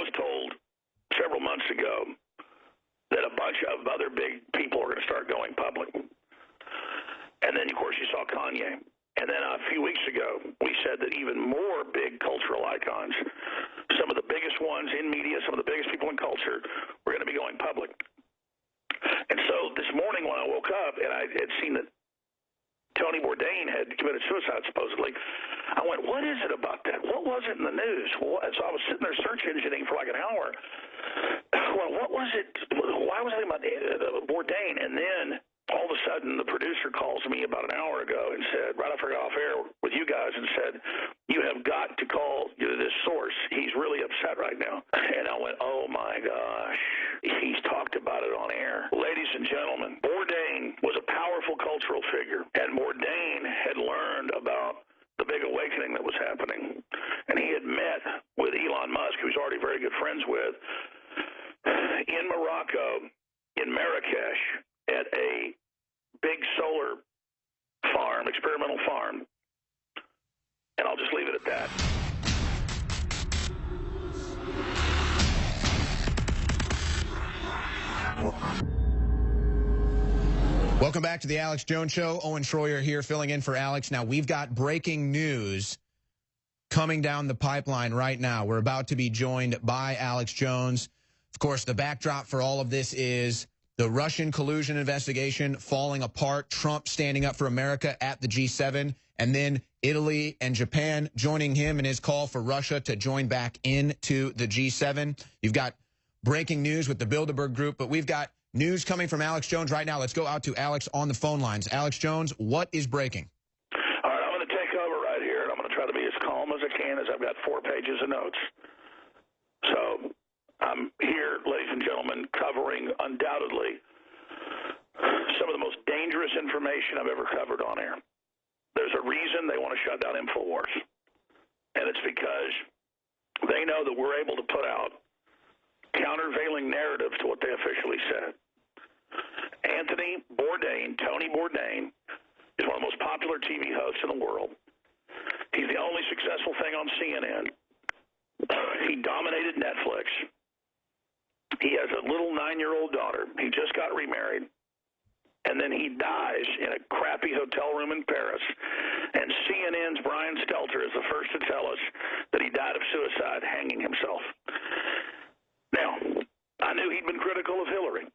was told several months ago that a bunch of other big people are going to start going public. And then, of course, you saw Kanye. And then a few weeks ago, we said that even more big cultural icons, some of the biggest ones in media, some of the biggest people in culture, were going to be going public. And so this morning when I woke up and I had seen that Tony Bourdain had committed suicide, supposedly, I went, what is it about that? What was it in the news? So I was sitting there search engineering for like an hour. Well, what was it? Why was I thinking about Bourdain? And then all of a sudden, the producer calls me about an hour ago and said, right after I got off air with you guys, and said, you have got to call this source. He's really upset right now. And I went, oh, my gosh. He's talked about it on air. Ladies and gentlemen, Bourdain was a powerful cultural figure, and Bourdain had learned about the big awakening that was happening. And he had met with Elon Musk, who he's already very good friends with, in Morocco, in Marrakesh, at a big solar farm, experimental farm. And I'll just leave it at that. Welcome back to the Alex Jones Show. Owen Schroyer here filling in for Alex. Now, we've got breaking news coming down the pipeline right now. We're about to be joined by Alex Jones. Of course, the backdrop for all of this is the Russian collusion investigation falling apart, Trump standing up for America at the G7, and then Italy and Japan joining him in his call for Russia to join back into the G7. You've got breaking news with the Bilderberg Group, but we've got news coming from Alex Jones right now. Let's go out to Alex on the phone lines. Alex Jones, what is breaking? All right, I'm going to take over right here, and I'm going to try to be as calm as I can, as I've got 4 pages of notes. So I'm here, ladies and gentlemen, covering undoubtedly some of the most dangerous information I've ever covered on air. There's a reason they want to shut down InfoWars, and it's because they know that we're able to put out countervailing narratives to what they officially said. Anthony Bourdain, Tony Bourdain, is one of the most popular TV hosts in the world. He's the only successful thing on CNN. He dominated Netflix. He has a little 9-year-old daughter. He just got remarried. And then he dies in a crappy hotel room in Paris. And CNN's Brian Stelter is the first to tell us that he died of suicide, hanging himself. Now, I knew he'd been critical of Hillary.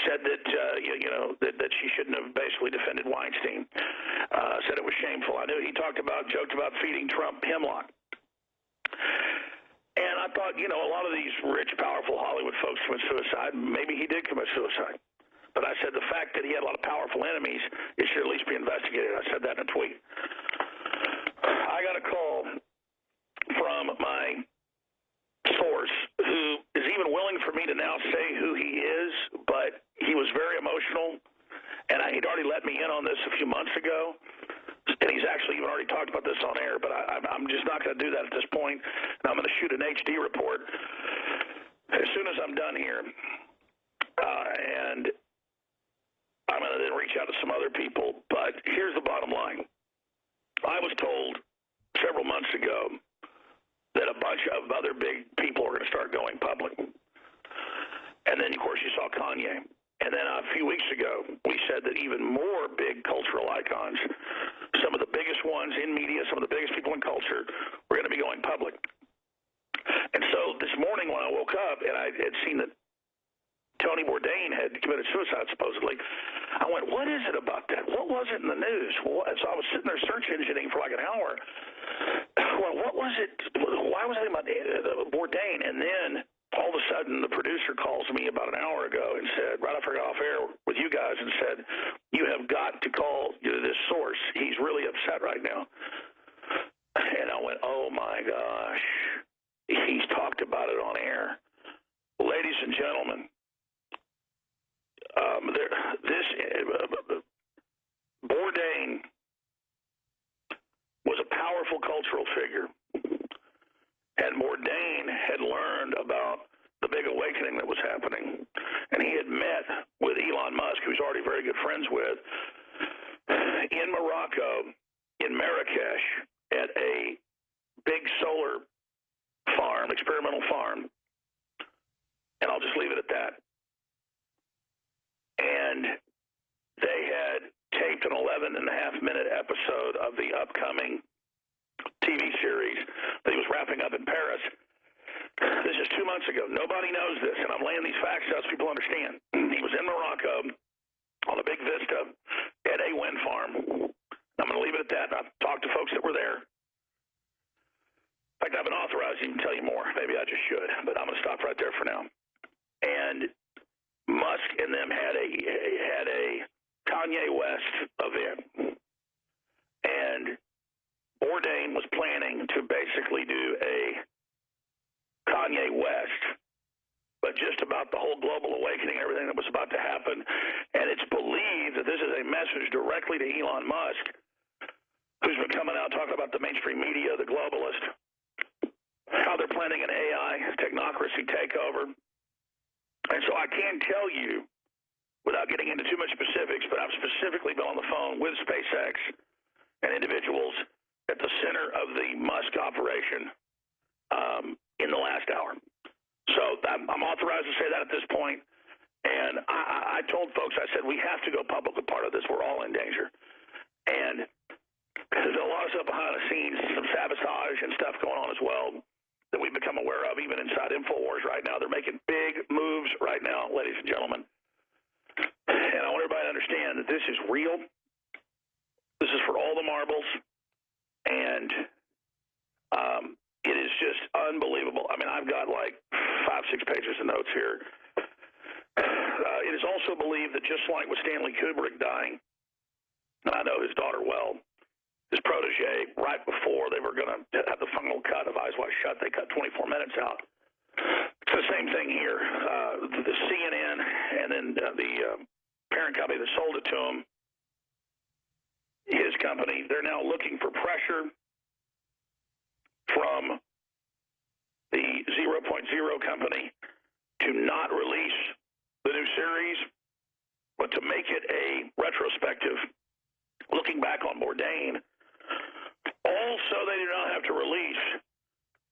Said that, that she shouldn't have basically defended Weinstein. Said it was shameful. I knew he joked about feeding Trump hemlock. And I thought, a lot of these rich, powerful Hollywood folks commit suicide. Maybe he did commit suicide. But I said the fact that he had a lot of powerful enemies, it should at least be investigated. I said that in a tweet. I got a call from my source who is even willing for me to now say who he is, but he was very emotional, and he'd already let me in on this a few months ago, and he's actually even already talked about this on air, but I'm just not going to do that at this point, and I'm going to shoot an HD report as soon as I'm done here, and I'm going to then reach out to some other people. But here's the bottom line. I was told several months ago that a bunch of other big people are going to start going public. And then, of course, you saw Kanye. And then a few weeks ago, we said that even more big cultural icons, some of the biggest ones in media, some of the biggest people in culture, were going to be going public. And so this morning when I woke up and I had seen that Tony Bourdain had committed suicide, supposedly, I went, what is it about that? What was it in the news? So I was sitting there search engineering for like an hour. Well, what was it? Why was I thinking about Bourdain? And then all of a sudden, the producer calls me about an hour ago and said, right after I got off air with you guys, and said, you have got to call this source. He's really upset right now. And I went, oh, my gosh. He's talked about it on air. Ladies and gentlemen, Bourdain was a powerful cultural figure, and Bourdain had learned about the big awakening that was happening, and he had met with Elon Musk, who he's already very good friends with, in Morocco, in Marrakesh, at a big solar farm, experimental animal farm, and I'll just leave it at that. And they had taped an 11.5-minute episode of the upcoming TV series that he was wrapping up in Paris. This is 2 months ago. Nobody knows this, and I'm laying these facts out so people understand. He was in Morocco on a big vista at a wind farm. I'm going to leave it at that. I've talked to folks that were there. In fact, I've been authorized to even tell you more. Maybe I just should, but I'm going to stop right there for now. And Musk and them had a Kanye West event, and Bourdain was planning to basically do a Kanye West, but just about the whole global awakening, everything that was about to happen. And it's believed that this is a message directly to Elon Musk, who's been coming out talking about the mainstream media, the globalist, how they're planning an AI technocracy takeover. And so I can tell you, without getting into too much specifics, but I've specifically been on the phone with SpaceX and individuals at the center of the Musk operation in the last hour. So I'm authorized to say that at this point. And I told folks, I said, we have to go public with part of this. We're all in danger. And there's a lot of stuff behind the scenes, some sabotage and stuff going on as well that we've become aware of, even inside InfoWars right now. They're making big moves right now, ladies and gentlemen. And I want everybody to understand that this is real. This is for all the marbles. And it is just unbelievable. I mean, I've got like 5-6 pages of notes here. It is also believed that just like with Stanley Kubrick dying, and I know his daughter well, his protege, right before they were going to have the final cut of Eyes Wide Shut, they cut 24 minutes out. It's the same thing here. The CNN and then the parent company that sold it to him, his company, they're now looking for pressure from the 0.0 company to not release the new series, but to make it a retrospective, looking back on Bourdain. Also, they do not have to release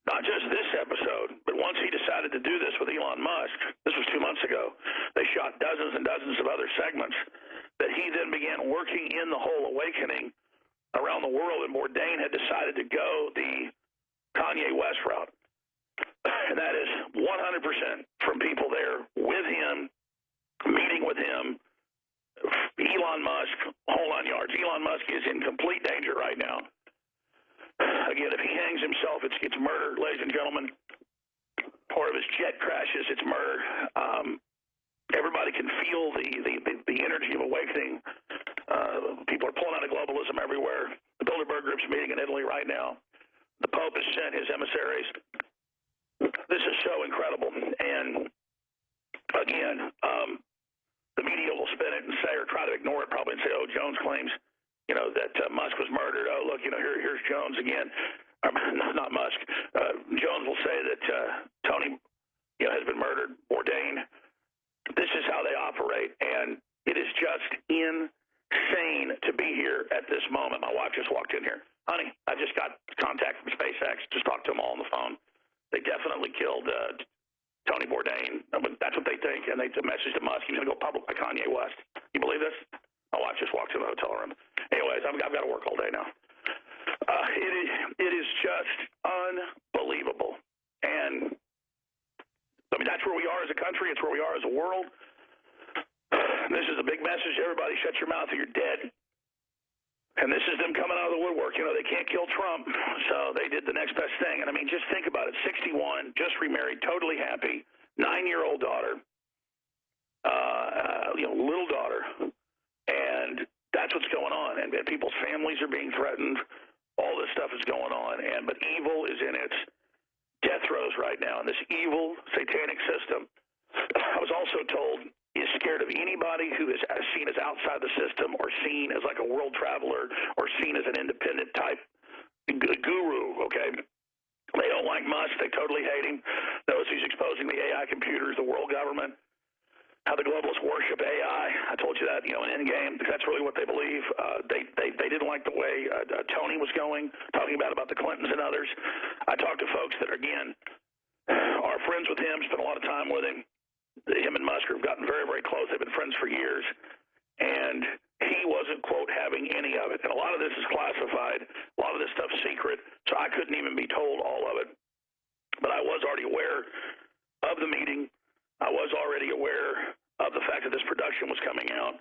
not just this episode, but once he decided to do this with Elon Musk, this was 2 months ago, they shot dozens and dozens of other segments that he then began working in the whole awakening around the world, and Bourdain had decided to go the Kanye West route. And that is 100% from people there with him, meeting with him, Elon Musk, whole 9 yards. Elon Musk is in complete danger right now. Again, if he hangs himself, it's murder, ladies and gentlemen. Or if his jet crashes, it's murder. Everybody can feel the energy of awakening. People are pulling out of globalism everywhere. The Bilderberg Group's meeting in Italy right now. The Pope has sent his emissaries. This is so incredible. And again, the media will spin it and say, or try to ignore it probably and say, oh, Jones claims, that Musk was murdered. Oh, look, here's Jones again. Not Musk. Jones will say that Tony, has been murdered. Bourdain. This is how they operate, and it is just insane to be here at this moment. My wife just walked in here. Honey, I just got contact from SpaceX. Just talked to them all on the phone. They definitely killed Tony Bourdain. That's what they think, and they messaged to Musk. He's going to go public by Kanye West. You believe this? My wife just walked in the hotel room. Anyways, I've got to work all day now. It is just unbelievable. And, I mean, that's where we are as a country. It's where we are as a world. This is a big message. Everybody shut your mouth or you're dead. And this is them coming out of the woodwork. They can't kill Trump, so they did the next best thing. And, I mean, just think about it. 61, just remarried, totally happy, 9-year-old daughter, little daughter. And that's what's going on. And people's families are being threatened. All this stuff is going on. But evil is in its death throes right now. And this evil satanic system, I was also told, is scared of anybody who is seen as outside the system or seen as like a world traveler or seen as an independent type guru, okay? They don't like Musk. They totally hate him. Notice he's exposing the AI computers, the world government, how the globalists worship AI. I told you that, in Endgame. That's really what they believe. They didn't like the way Tony was going, talking about the Clintons and others. I talked to folks that, again, are friends with him, spent a lot of time with him. Him and Musk have gotten very, very close. They've been friends for years. And he wasn't, quote, having any of it. And a lot of this is classified. A lot of this stuff's secret. So I couldn't even be told all of it. But I was already aware of the meeting. I was already aware of the fact that this production was coming out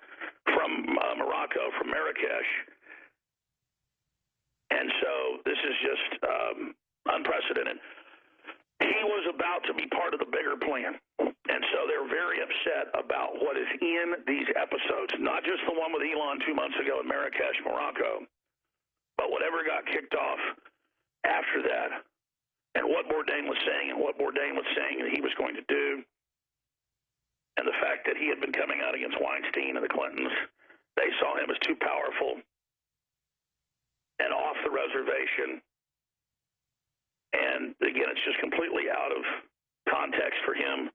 from Morocco, from Marrakesh. And so this is just unprecedented. He was about to be part of the bigger plan. And so they're very upset about what is in these episodes, not just the one with Elon 2 months ago in Marrakesh, Morocco, but whatever got kicked off after that, and what Bourdain was saying that he was going to do, and the fact that he had been coming out against Weinstein and the Clintons. They saw him as too powerful and off the reservation. And again, it's just completely out of context for him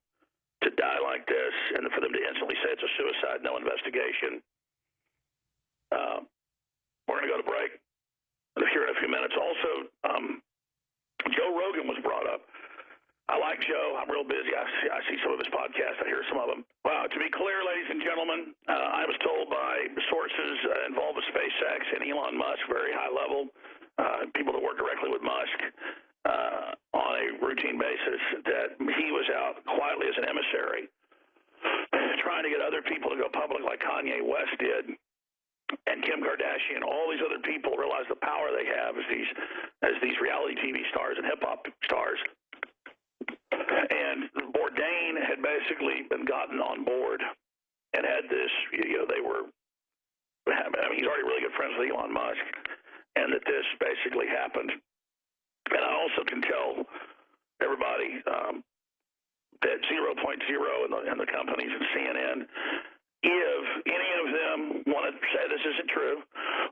to die like this, and for them to instantly say it's a suicide, no investigation. We're going to go to break here in a few minutes. Also, Joe Rogan was brought up. I like Joe. I'm real busy. I see some of his podcasts. I hear some of them. Wow. To be clear, ladies and gentlemen, I was told by sources involved with SpaceX and Elon Musk, very high level, people that work directly with Musk on a routine basis, that he was out quietly as an emissary trying to get other people to go public like Kanye West did, and Kim Kardashian. All these other people realize the power they have as these reality TV stars and hip-hop stars. And Bourdain had basically been gotten on board and had this, they were, he's already really good friends with Elon Musk, and that this basically happened. And I also can tell everybody that 0.0 and the companies and CNN, if any of them want to say this isn't true,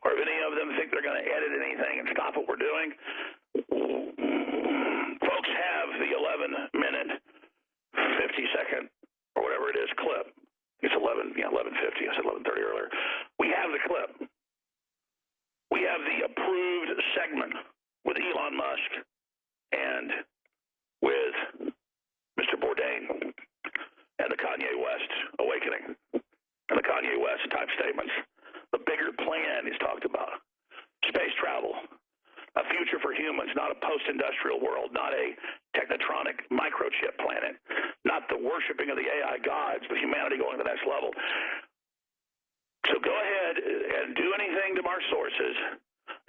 or if any of them think they're going to edit anything and stop what we're doing, folks have the 11-minute, 50-second, or whatever it is, clip. It's 11:50. I said 11:30 earlier. We have the clip. We have the approved segment with Elon Musk and with Mr. Bourdain and the Kanye West awakening and the Kanye West type statements. The bigger plan is talked about. Space travel. A future for humans, not a post-industrial world, not a technotronic microchip planet, not the worshiping of the AI gods, but humanity going to the next level. So go ahead and do anything to our sources,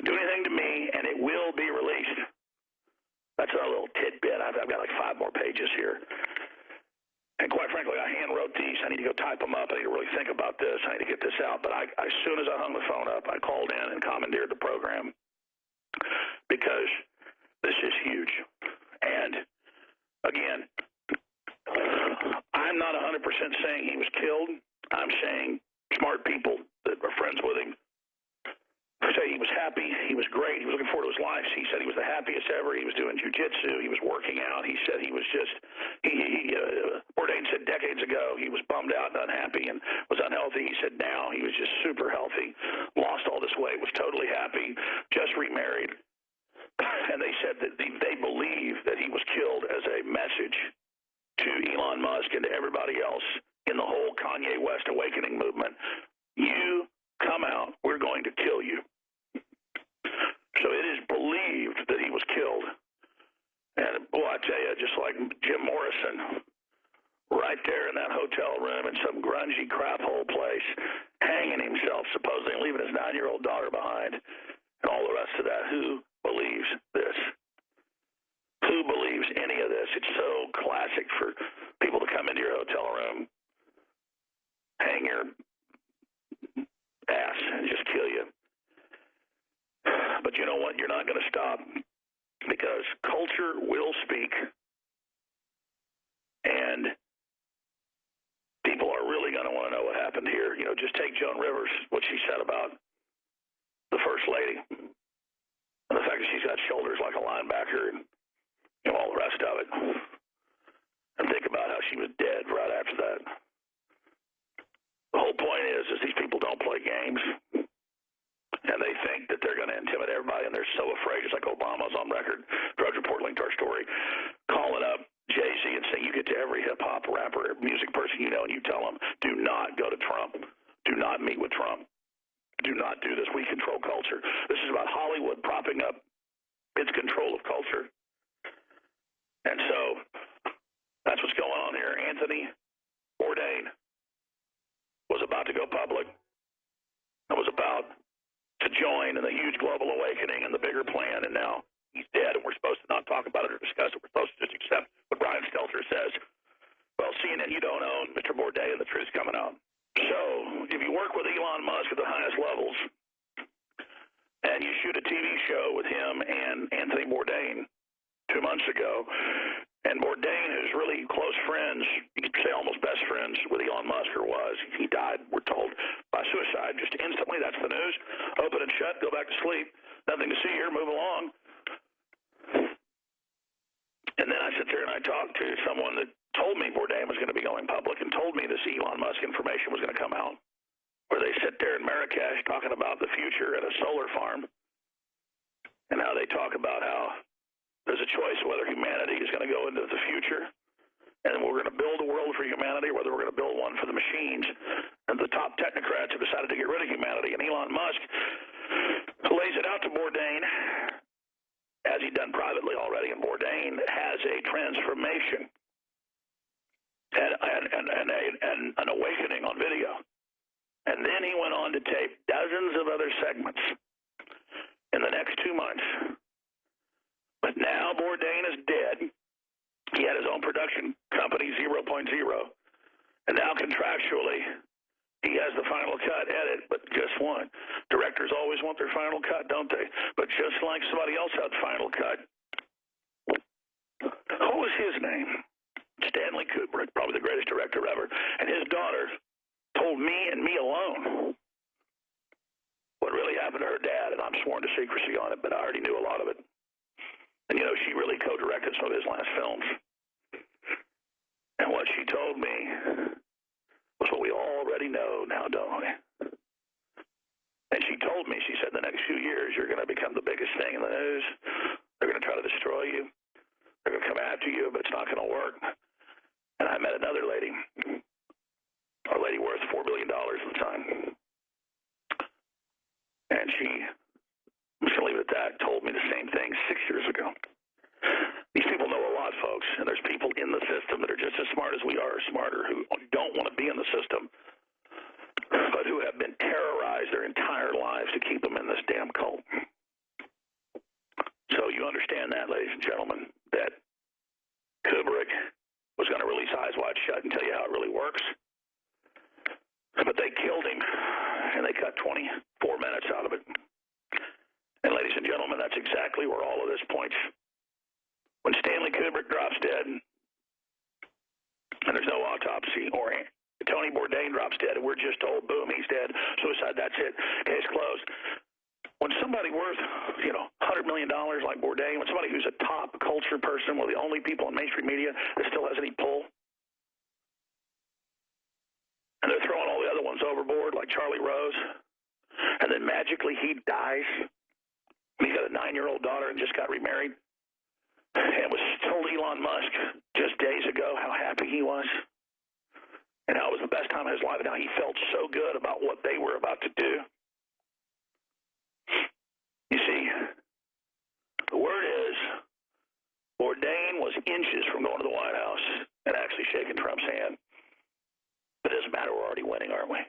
do anything to me, and it will be released. That's a little tidbit. I've got like 5 more pages here. And quite frankly, I hand wrote these. I need to go type them up. I need to really think about this. I need to get this out. But as soon as I hung the phone up, I called in and commandeered the program, because this is huge. And again, I'm not 100% saying he was killed. I'm saying smart people that are friends with him say he was happy. He was great. He was looking forward to his life. He said he was the happiest ever. He was doing jiu-jitsu. He was working out. He said he was just, Bourdain said decades ago he was bummed out and unhappy and was unhealthy. He said now he was just super healthy, lost all this weight, was totally happy, just remarried. And they said that they believe that he was killed as a message to Elon Musk and to everybody else in the whole Kanye West awakening movement. You come out, we're going to kill you. So it is believed that he was killed. And boy, I tell you, just like Jim Morrison, right there in that hotel room in some grungy crap hole place, hanging himself, supposedly leaving his 9-year-old daughter behind, and all the rest of that. Who believes this? Who believes any of this? It's so classic for people to come into your hotel room, hang your ass, and just kill you. But you know what? You're not going to stop, because culture will speak, and people are really going to want to know what happened here. Just take Joan Rivers, what she said about the First Lady, and the fact that she's got shoulders like a linebacker, and all the rest of it. And think about how she was dead right after that. The whole point is these people don't play games, and they think that they're going to intimidate everybody, and they're so afraid. Just like Obama's on record, Drudge Report linked our story, calling up rapper, music person you know, and you tell them, do not go to Trump. Do not meet with Trump. Do not do this. We control culture. This is about Hollywood propping up its control of culture. And so that's what's going on here. Anthony Bourdain was about to go public. It was about to join in the huge global awakening and the bigger plan, and now he's dead, and we're supposed to not talk about it or discuss it. We're supposed to just accept what Brian Stelter says. Well, CNN, you don't own Mr. Bourdain, and the truth's coming out. So if you work with Elon Musk at the highest levels, and you shoot a TV show with him and Anthony Bourdain 2 months ago, and Bourdain, who's really close friends, you could say almost best friends with Elon Musk, or was. He died, we're told, by suicide just instantly. That's the news. Open and shut, go back to sleep. Nothing to see here, move along. And then I sit there and I talk to someone that told me Bourdain was going to be going public and told me this Elon Musk information was going to come out, where they sit there in Marrakesh talking about the future at a solar farm and how they talk about how there's a choice whether humanity is going to go into the future and we're going to build a world for humanity, or whether we're going to build one for the machines. And the top technocrats have decided to get rid of humanity. And Elon Musk lays it out to Bourdain, as he'd done privately already. And Bourdain has a transformation and an awakening on video. And then he went on to tape dozens of other segments in the next 2 months. But now Bourdain is dead. He had his own production company, 0.0. And now contractually, he has the final cut edit. But guess what? Directors always want their final cut, don't they? But just like somebody else had final cut, what was his name? Stanley Kubrick, probably the greatest director ever. And his daughter told me and me alone what really happened to her dad. And I'm sworn to secrecy on it, but I already knew a lot of it. And, you know, she really co-directed some of his last films. And what she told me was what we already know now, don't we? And she told me, she said, the next few years, you're going to become the biggest thing in the news. They're going to try to destroy you. They're going to come after you, but it's not going to work. And I met another lady, a lady worth $4 billion at the time. And she, I'm just going to leave it at that, told me the same thing 6 years ago. These people know a lot, folks, and there's people in the system that are just as smart as we are, or smarter, who don't want to be in the system, but who have been terrorized their entire lives to keep them in this damn cult. So you understand that, ladies and gentlemen, that Kubrick was going to release Eyes Wide Shut and tell you how it really works. But they killed him, and they cut 24 minutes out of it. And ladies and gentlemen, that's exactly where all of this points. When Stanley Kubrick drops dead, and there's no autopsy, or Tony Bourdain drops dead, and we're just told, boom, he's dead, suicide, that's it, case closed. When somebody worth, $100 million like Bourdain, when somebody who's a top culture person, one of the only people in mainstream media that still has any pull, and they're throwing all the other ones overboard like Charlie Rose, and then magically he dies. He's got a 9-year-old daughter and just got remarried, and was told Elon Musk just days ago how happy he was and how it was the best time of his life, and how he felt so good about what they were about to do. You see, the word is Bourdain was inches from going to the White House and actually shaking Trump's hand. But it doesn't matter, we're already winning, aren't we?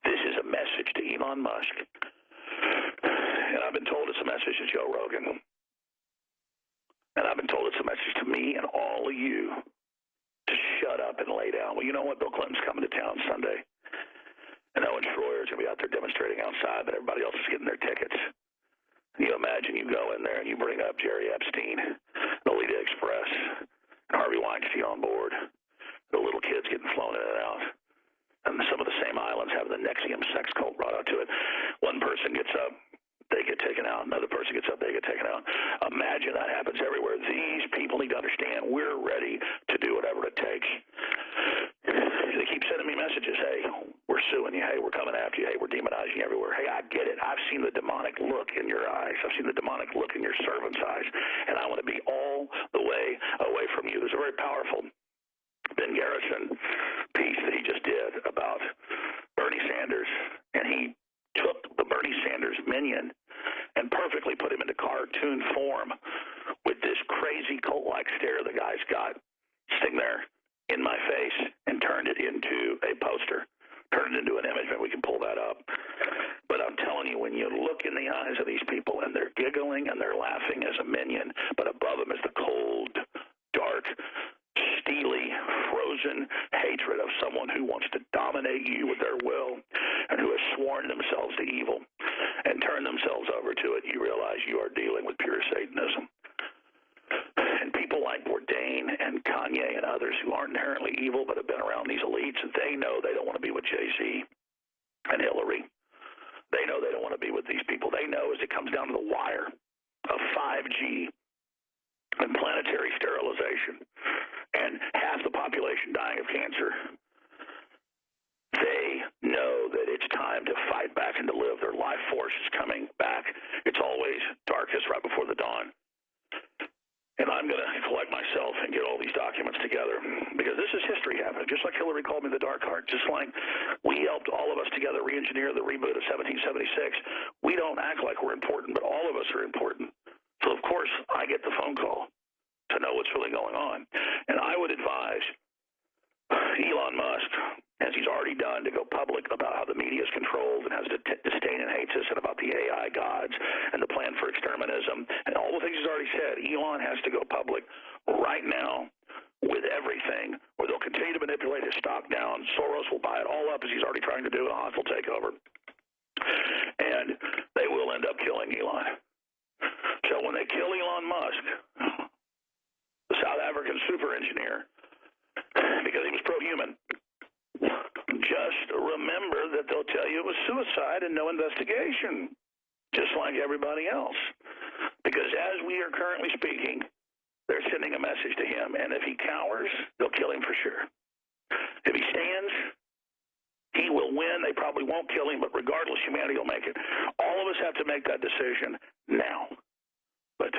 This is a message to Elon Musk. And I've been told it's a message to Joe Rogan. And I've been told it's a message to me and all of you to shut up and lay down. Well, you know what? Bill Clinton's coming to town Sunday. And Owen Schroyer is going to be out there demonstrating outside, but everybody else is getting their tickets. You imagine you go in there and you bring up Jerry Epstein, the Lolita Express, and Harvey Weinstein on board, the little kids getting flown in and out, and some of the same islands having the Nexium sex cult brought out to it. One person gets up, they get taken out. Another person gets up, they get taken out. Imagine that happens everywhere. These people need to understand we're ready to do whatever it takes. They keep sending me messages, hey, we're suing you, hey, we're coming after you, hey, we're demonizing you everywhere. Hey, I get it. I've seen the demonic look in your eyes. I've seen the demonic look in your servant's eyes, and I want to be all the way away from you. There's a very powerful Ben Garrett comparison piece that he just did about Bernie Sanders, and he took the Bernie Sanders minion and perfectly put him into cartoon form with this crazy cult-like stare the guy's got sitting there in my face, and turned it into a poster, turned it into an image, and we can pull that up. But I'm telling you, when you look in the eyes of these people, and they're giggling and they're laughing as a minion, but above them is the cold, dark, steely, frozen hatred of someone who wants to dominate you with their will and who has sworn themselves to evil and turned themselves over to it, you realize you are dealing with pure Satanism. And people like Bourdain and Kanye and others who aren't inherently evil but have been around these elites, they know they don't want to be with Jay-Z and Hillary. They know they don't want to be with these people. They know as it comes down to the wire of 5G and planetary sterilization and half the population dying of cancer, they know that it's time to fight back and to live. Their life force is coming back. It's always darkest right before the dawn. And I'm going to collect myself and get all these documents together, because this is history happening. Just like Hillary called me the dark heart, just like we helped all of us together re-engineer the reboot of 1776. We don't act like we're important, but all of us are important. So, of course, I get the phone call to know what's really going on. And I would advise Elon Musk, as he's already done, to go public about how the media is controlled and has disdain and hates us, and about the AI gods and the plan for exterminism and all the things he's already said. Elon has to go public right now with everything, or they'll continue to manipulate his stock down. Soros will buy it all up, as he's already trying to do, a hostile takeover. And they will end up killing Elon. So when they kill Elon Musk, the South African super engineer, because he was pro-human, just remember that they'll tell you it was suicide and no investigation, just like everybody else. Because as we are currently speaking, they're sending a message to him, and if he cowers, they'll kill him for sure. If he stands, he will win. They probably won't kill him, but regardless, humanity will make it. All of us have to make that decision now. But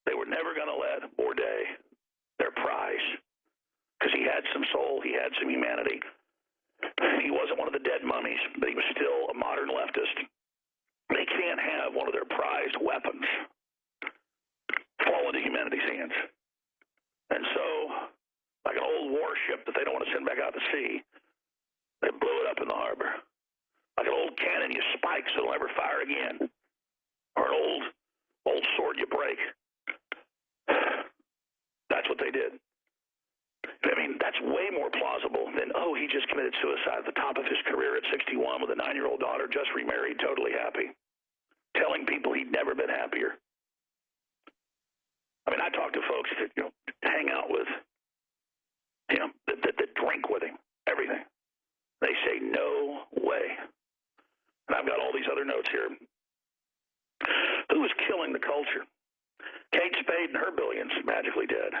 they were never going to let Bourdain, their prize, because he had some soul, he had some humanity. He wasn't one of the dead mummies, but he was still a modern leftist. They can't have one of their prized weapons fall into humanity's hands. And so, like an old warship that they don't want to send back out to sea, they blew it up in the harbor. Like an old cannon you spike so it'll never fire again. Or an old sword you break. That's what they did. I mean, that's way more plausible than, he just committed suicide at the top of his career at 61 with a 9-year-old daughter, just remarried, totally happy. Telling people he'd never been happier. I mean, I talk to folks that, hang out with, that drink with him, everything. They say, no way. And I've got all these other notes here. Who is killing the culture? Kate Spade and her billions magically dead.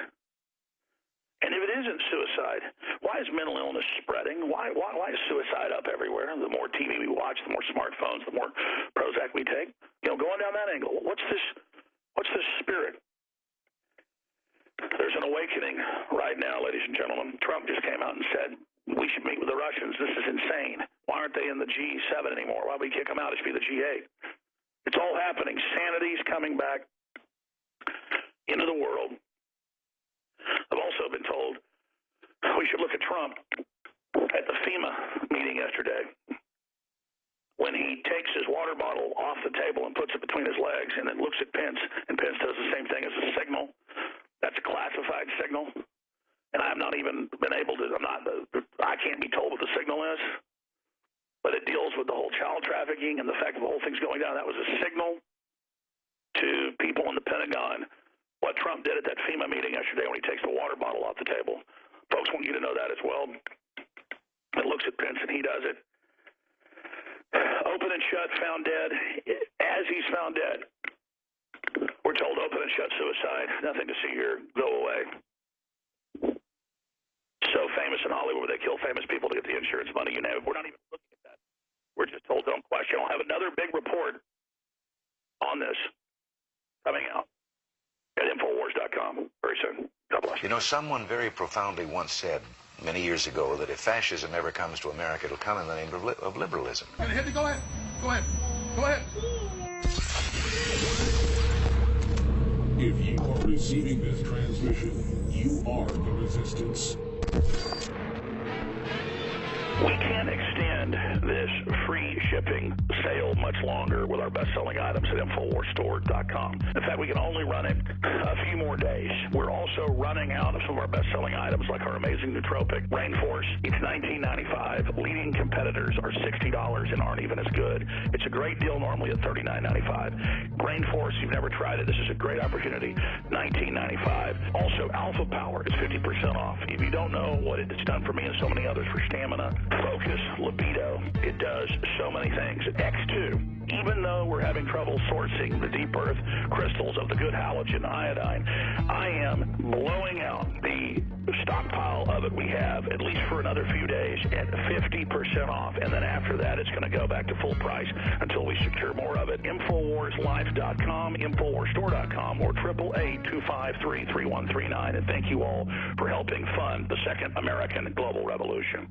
And if it isn't suicide, why is mental illness spreading? Why is suicide up everywhere? The more TV we watch, the more smartphones, the more Prozac we take. Going down that angle, what's this spirit? There's an awakening right now, ladies and gentlemen. Trump just came out and said, we should meet with the Russians. This is insane. Why aren't they in the G7 anymore? Why would we kick them out? It should be the G8. It's all happening. Sanity's coming back into the world. I've also been told we should look at Trump at the FEMA meeting yesterday when he takes his water bottle off the table and puts it between his legs and then looks at Pence, and Pence does the same thing as a signal. That's a classified signal. And I've not even been able to, I can't be told what the signal is, but it deals with the whole child trafficking and the fact that the whole thing's going down. That was a signal to people in the Pentagon what Trump did at that FEMA meeting yesterday when he takes the water bottle off the table. Folks want you to know that as well. It looks at Pence and he does it. Open and shut, found dead. As he's found dead, we're told open and shut suicide. Nothing to see here. Go away. So famous in Hollywood where they kill famous people to get the insurance money. We're not even looking at that. We're just told don't question. I'll have another big report on this coming out at Infowars.com very soon. God bless. Someone very profoundly once said, many years ago that if fascism ever comes to America, it'll come in the name of liberalism. Go ahead. Go ahead. Go ahead. If you are receiving this transmission, you are the resistance. We can't extend this free shipping sale much longer with our best-selling items at InfoWarsStore.com. In fact, we can only run it a few more days. We're also running out of some of our best-selling items like our amazing nootropic Rainforce. It's $19.95. Leading competitors are $60 and aren't even as good. It's a great deal normally at $39.95. Rainforce, you've never tried it, this is a great opportunity. $19.95. Also, Alpha Power is 50% off. If you don't know what it's done for me and so many others for stamina, focus, libido, it does so many things. X2, even though we're having trouble sourcing the deep earth crystals of the good halogen iodine, I am blowing out the stockpile of it we have, at least for another few days, at 50% off. And then after that, it's going to go back to full price until we secure more of it. InfoWarsLife.com, InfoWarsStore.com, or 888-253-3139. And thank you all for helping fund the second American global revolution.